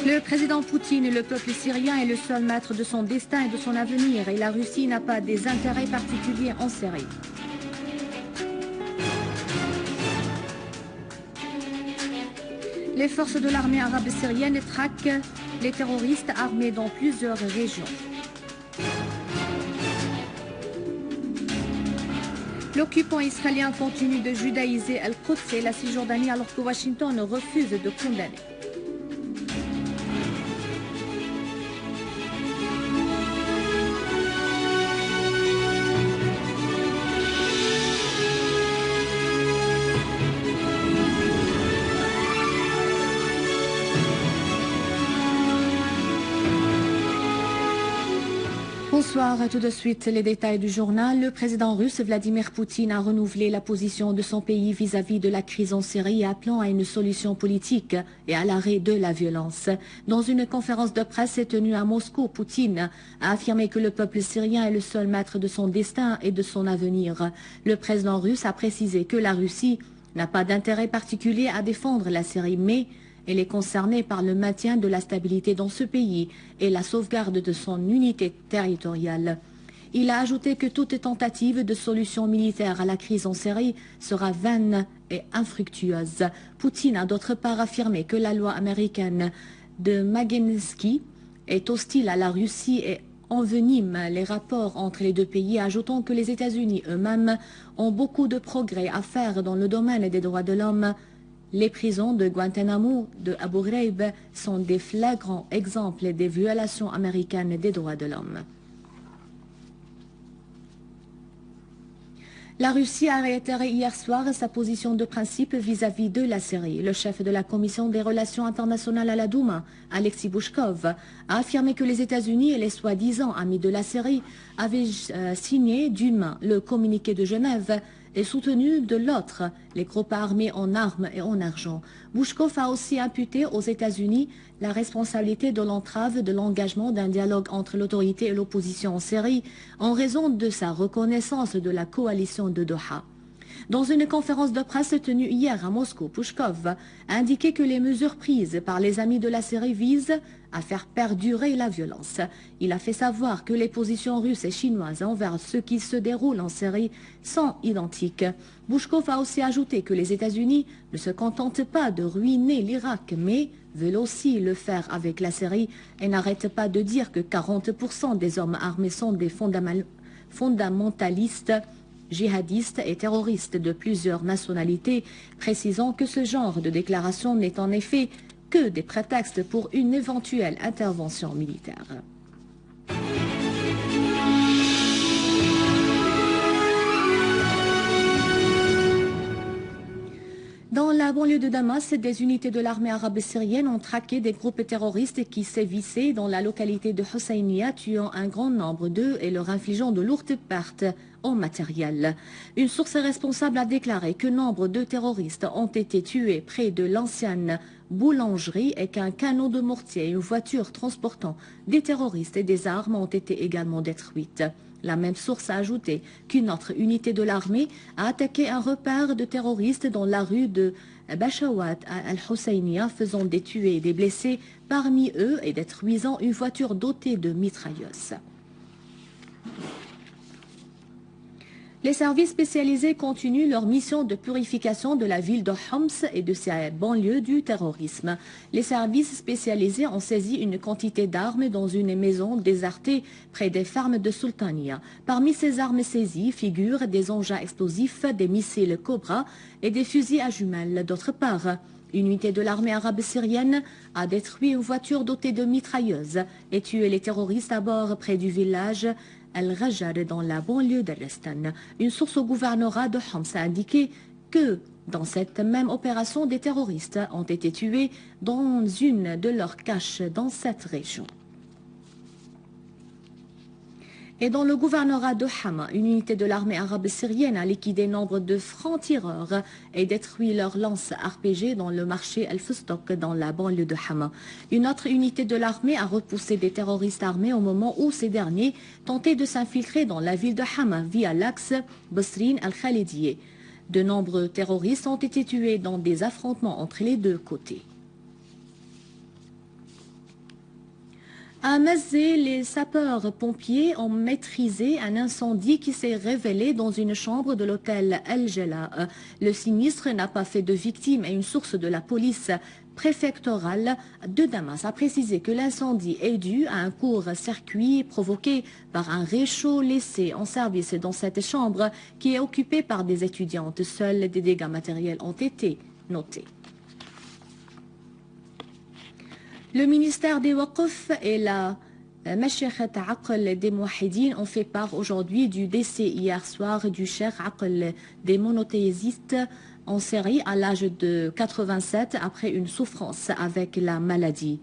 Le président Poutine, le peuple syrien est le seul maître de son destin et de son avenir et la Russie n'a pas des intérêts particuliers en Syrie. Les forces de l'armée arabe syrienne traquent les terroristes armés dans plusieurs régions. L'occupant israélien continue de judaïser Al-Quds et la Cisjordanie alors que Washington refuse de condamner. Bonsoir, tout de suite les détails du journal. Le président russe Vladimir Poutine a renouvelé la position de son pays vis-à-vis de la crise en Syrie, appelant à une solution politique et à l'arrêt de la violence. Dans une conférence de presse tenue à Moscou, Poutine a affirmé que le peuple syrien est le seul maître de son destin et de son avenir. Le président russe a précisé que la Russie n'a pas d'intérêt particulier à défendre la Syrie, mais elle est concernée par le maintien de la stabilité dans ce pays et la sauvegarde de son unité territoriale. Il a ajouté que toute tentative de solution militaire à la crise en Syrie sera vaine et infructueuse. Poutine a d'autre part affirmé que la loi américaine de Magnitsky est hostile à la Russie et envenime les rapports entre les deux pays, ajoutant que les États-Unis eux-mêmes ont beaucoup de progrès à faire dans le domaine des droits de l'homme. Les prisons de Guantanamo, de Abu Ghraib sont des flagrants exemples des violations américaines des droits de l'homme. La Russie a réitéré hier soir sa position de principe vis-à-vis de la Syrie. Le chef de la Commission des relations internationales à la Douma, Alexei Bouchkov, a affirmé que les États-Unis et les soi-disant amis de la Syrie avaient signé d'une main le communiqué de Genève et soutenu de l'autre les groupes armés en armes et en argent. Bouchkov a aussi imputé aux États-Unis la responsabilité de l'entrave de l'engagement d'un dialogue entre l'autorité et l'opposition en Syrie en raison de sa reconnaissance de la coalition de Doha. Dans une conférence de presse tenue hier à Moscou, Bouchkov a indiqué que les mesures prises par les amis de la Syrie visent à faire perdurer la violence. Il a fait savoir que les positions russes et chinoises envers ce qui se déroule en Syrie sont identiques. Bouchkov a aussi ajouté que les États-Unis ne se contentent pas de ruiner l'Irak, mais veulent aussi le faire avec la Syrie et n'arrêtent pas de dire que 40% des hommes armés sont des fondamentalistes, djihadistes et terroristes de plusieurs nationalités, précisant que ce genre de déclaration n'est en effet que des prétextes pour une éventuelle intervention militaire. Dans la banlieue de Damas, des unités de l'armée arabe syrienne ont traqué des groupes terroristes qui sévissaient dans la localité de Husseiniya, tuant un grand nombre d'eux et leur infligeant de lourdes pertes en matériel. Une source responsable a déclaré que nombre de terroristes ont été tués près de l'ancienne boulangerie et qu'un canot de mortier et une voiture transportant des terroristes et des armes ont été également détruites. La même source a ajouté qu'une autre unité de l'armée a attaqué un repère de terroristes dans la rue de Bachawat à Al-Husseiniya, faisant des tués et des blessés parmi eux et détruisant une voiture dotée de mitrailleuses. Les services spécialisés continuent leur mission de purification de la ville de Homs et de ses banlieues du terrorisme. Les services spécialisés ont saisi une quantité d'armes dans une maison désertée près des fermes de Sultania. Parmi ces armes saisies figurent des engins explosifs, des missiles Cobra et des fusils à jumelles. D'autre part, une unité de l'armée arabe syrienne a détruit une voiture dotée de mitrailleuses et tué les terroristes à bord près du village Al-Rajjar dans la banlieue d'Al-Restan. Une source au gouvernorat de Homs a indiqué que dans cette même opération, des terroristes ont été tués dans une de leurs caches dans cette région. Et dans le gouvernorat de Hama, une unité de l'armée arabe syrienne a liquidé nombre de francs-tireurs et détruit leurs lances RPG dans le marché Al-Fustok dans la banlieue de Hama. Une autre unité de l'armée a repoussé des terroristes armés au moment où ces derniers tentaient de s'infiltrer dans la ville de Hama via l'axe Bosrin Al-Khalidiyeh. De nombreux terroristes ont été tués dans des affrontements entre les deux côtés. À Mazé, les sapeurs-pompiers ont maîtrisé un incendie qui s'est révélé dans une chambre de l'hôtel El Jela. Le sinistre n'a pas fait de victimes et une source de la police préfectorale de Damas a précisé que l'incendie est dû à un court-circuit provoqué par un réchaud laissé en service dans cette chambre qui est occupée par des étudiantes. Seuls des dégâts matériels ont été notés. Le ministère des Waqf et la Mashayikh Aql des Mouahidines ont fait part aujourd'hui du décès hier soir du Cheikh Aql des monothéistes en Syrie à l'âge de 87 après une souffrance avec la maladie.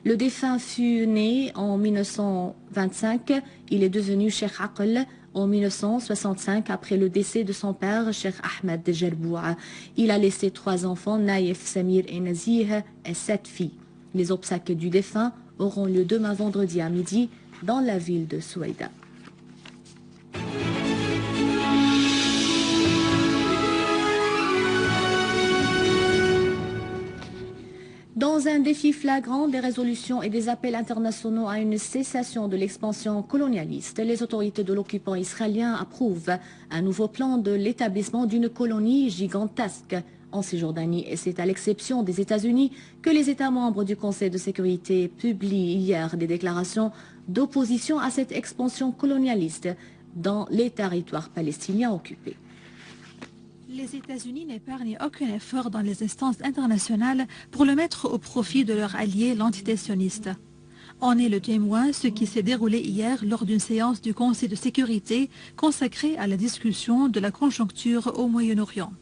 Le défunt fut né en 1925, il est devenu Cheikh Aql en 1965 après le décès de son père, Cheikh Ahmed Jerboua. Il a laissé 3 enfants, Naïf, Samir et Nazih, et 7 filles. Les obsèques du défunt auront lieu demain vendredi à midi dans la ville de Souaïda. Dans un défi flagrant des résolutions et des appels internationaux à une cessation de l'expansion colonialiste, les autorités de l'occupant israélien approuvent un nouveau plan de l'établissement d'une colonie gigantesque en Cisjordanie, et c'est à l'exception des États-Unis que les États membres du Conseil de sécurité publient hier des déclarations d'opposition à cette expansion colonialiste dans les territoires palestiniens occupés. Les États-Unis n'épargnent aucun effort dans les instances internationales pour le mettre au profit de leur allié l'entité sioniste. En est le témoin ce qui s'est déroulé hier lors d'une séance du Conseil de sécurité consacrée à la discussion de la conjoncture au Moyen-Orient.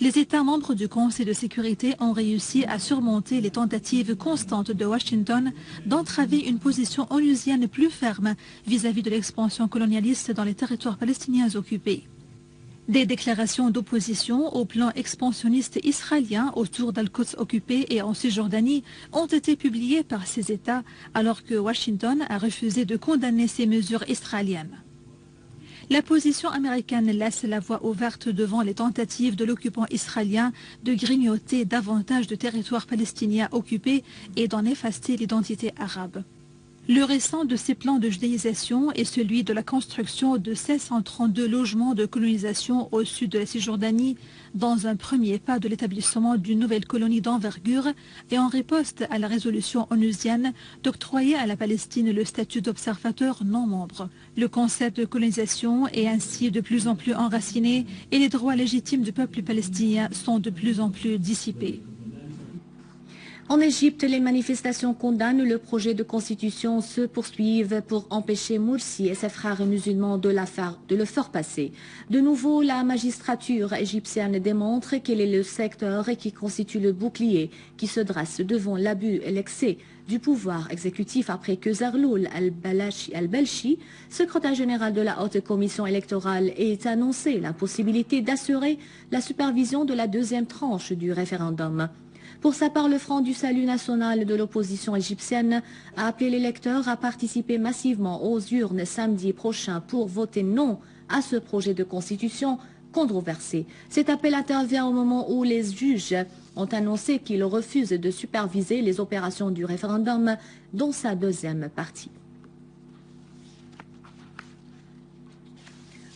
Les États membres du Conseil de sécurité ont réussi à surmonter les tentatives constantes de Washington d'entraver une position onusienne plus ferme vis-à-vis de l'expansion colonialiste dans les territoires palestiniens occupés. Des déclarations d'opposition au plan expansionniste israélien autour d'Al-Quds occupé et en Cisjordanie ont été publiées par ces États alors que Washington a refusé de condamner ces mesures israéliennes. La position américaine laisse la voie ouverte devant les tentatives de l'occupant israélien de grignoter davantage de territoires palestiniens occupés et d'en effacer l'identité arabe. Le récent de ces plans de judéisation est celui de la construction de 1632 logements de colonisation au sud de la Cisjordanie, dans un premier pas de l'établissement d'une nouvelle colonie d'envergure et en riposte à la résolution onusienne d'octroyer à la Palestine le statut d'observateur non membre. Le concept de colonisation est ainsi de plus en plus enraciné et les droits légitimes du peuple palestinien sont de plus en plus dissipés. En Égypte, les manifestations condamnent le projet de constitution se poursuivent pour empêcher Morsi et ses frères musulmans de le faire passer. De nouveau, la magistrature égyptienne démontre quel est le secteur qui constitue le bouclier qui se dresse devant l'abus et l'excès du pouvoir exécutif après que Zarloul al-Belchi, secrétaire général de la Haute Commission électorale, ait annoncé la possibilité d'assurer la supervision de la deuxième tranche du référendum. Pour sa part, le Front du Salut national de l'opposition égyptienne a appelé les électeurs à participer massivement aux urnes samedi prochain pour voter non à ce projet de constitution controversé. Cet appel intervient au moment où les juges ont annoncé qu'ils refusent de superviser les opérations du référendum dans sa deuxième partie.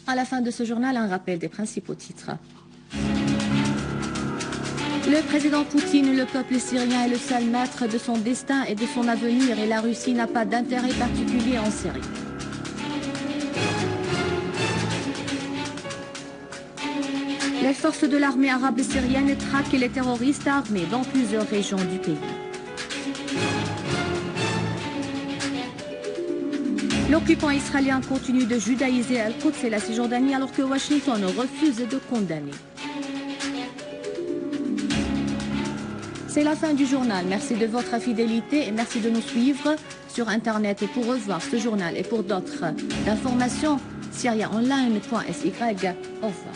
À la fin de ce journal, un rappel des principaux titres. Le président Poutine, le peuple syrien est le seul maître de son destin et de son avenir et la Russie n'a pas d'intérêt particulier en Syrie. Les forces de l'armée arabe syrienne traquent les terroristes armés dans plusieurs régions du pays. L'occupant israélien continue de judaïser Al-Quds et la Cisjordanie alors que Washington refuse de condamner. C'est la fin du journal. Merci de votre fidélité et merci de nous suivre sur Internet pour revoir ce journal et pour d'autres informations. syriaonline.sy. Au revoir.